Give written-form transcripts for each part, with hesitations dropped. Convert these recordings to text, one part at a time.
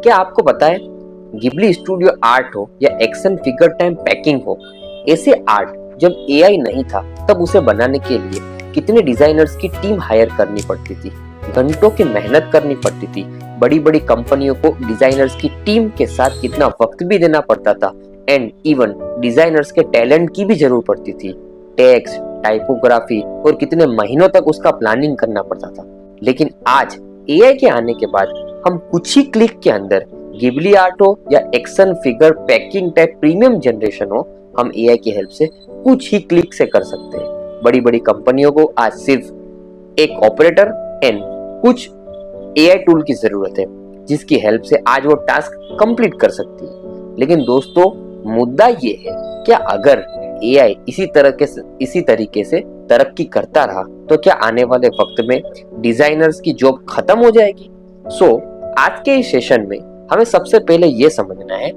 क्या आपको पता है, गिबली स्टूडियो आर्ट हो या एक्शन फिगर टाइम पैकिंग हो, ऐसे आर्ट जब एआई नहीं था तब उसे बनाने के लिए कितने डिजाइनर्स की टीम हायर करनी पड़ती थी, घंटों की मेहनत करनी पड़ती थी। बड़ी बड़ी कंपनियों को डिजाइनर्स की टीम के साथ कितना वक्त भी देना पड़ता था एंड इवन डिजाइनर्स के टैलेंट की भी जरूरत पड़ती थी। टेक्स्ट, टाइपोग्राफी और कितने महीनों तक उसका प्लानिंग करना पड़ता था। लेकिन आज एआई के आने के बाद हम कुछ ही क्लिक के अंदर गिबली आर्ट हो या action figure packing type premium generation हो, हम एआई की हेल्प से कुछ ही क्लिक से कर सकते हैं। बड़ी बड़ी कंपनियों को आज सिर्फ एक ऑपरेटर एंड कुछ एआई टूल की जरूरत है, जिसकी हेल्प से आज वो टास्क कंप्लीट कर सकती है। लेकिन दोस्तों, मुद्दा ये है, क्या अगर एआई इसी तरीके से तरक्की करता रहा तो क्या आने वाले वक्त में डिजाइनर्स की जॉब खत्म हो जाएगी? आज के इस सेशन में हमें सबसे पहले ये समझना है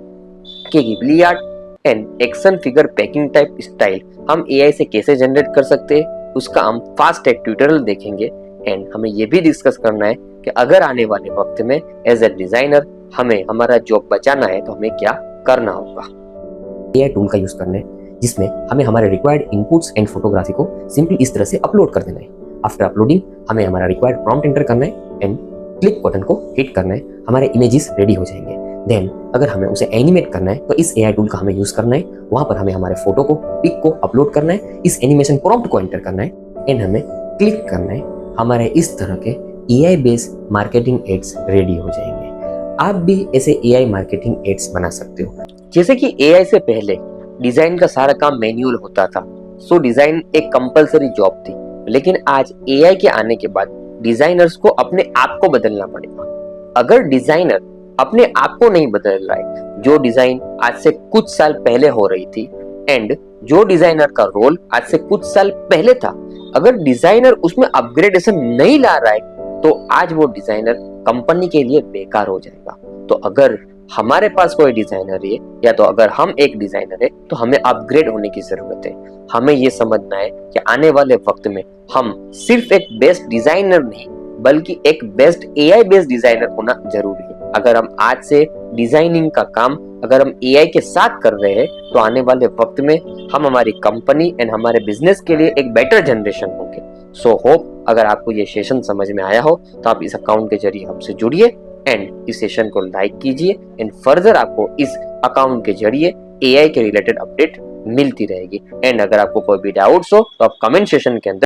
कि Ghibli art and action figure packing type style हम एआई से कैसे जनरेट कर सकते हैं। उसका हम फास्ट एक ट्यूटोरियल देखेंगे एंड हमें ये भी डिस्कस करना है कि अगर आने वाले वक्त में एज ए डिजाइनर हमें हमारा जॉब बचाना है तो हमें क्या करना होगा। एआई टूल का यूज करना है जिसमें हमें हमारे रिक्वायर्ड इनपुट्स एंड फोटोग्राफी को सिंपली इस तरह से अपलोड कर देना है। आफ्टर अपलोडिंग हमें हमारा रिक्वायर्ड प्रॉम्प्ट एंटर करना है एंड क्लिक बटन को हिट करना है, हमारे इमेजेस रेडी हो जाएंगे। देन अगर हमें उसे एनिमेट करना है तो इस एआई टूल का हमें यूज करना है। वहां पर हमें हमारे फोटो को, पिक को अपलोड करना है, इस एनिमेशन प्रॉम्प्ट को एंटर करना है एंड हमें क्लिक करना है। हमारे इस तरह के AI based marketing ads ready हो जाएंगे। आप भी ऐसे एआई मार्केटिंग एड्स बना सकते हो। जैसे कि एआई से पहले डिजाइन का सारा काम मैन्युअल होता था, सो डिजाइन एक कंपलसरी जॉब थी। लेकिन आज एआई के आने के बाद डिजाइनर्स को अपने आप को बदलना पड़ेगा। अगर डिजाइनर अपने आप को नहीं बदल रहा है, जो डिजाइन आज से कुछ साल पहले हो रही थी एंड जो डिजाइनर का रोल आज से कुछ साल पहले था, अगर डिजाइनर उसमें अपग्रेडेशन नहीं ला रहा है तो आज वो डिजाइनर कंपनी के लिए बेकार हो जाएगा। तो अगर हमारे पास कोई डिजाइनर है या तो अगर हम एक डिजाइनर है तो हमें अपग्रेड होने की जरूरत है। हमें ये समझना है कि आने वाले वक्त में हम सिर्फ एक बेस्ट डिजाइनर नहीं बल्कि एक बेस्ट एआई बेस्ड डिजाइनर होना जरूरी है। अगर हम आज से डिजाइनिंग का काम अगर हम एआई के साथ कर रहे हैं तो आने वाले वक्त में हम हमारी कंपनी एंड हमारे बिजनेस के लिए एक बेटर जनरेशन होंगे। होप अगर आपको ये सेशन समझ में आया हो तो आप इस अकाउंट के जरिए हमसे जुड़िए एंड इस सेशन को लाइक कीजिए एंड फर्दर आपको इस अकाउंट के जरिए एआई के रिलेटेड अपडेट मिलती रहेगी। एंड अगर आपको कोई भी डाउट्स हो तो आप कमेंट सेशन के अंदर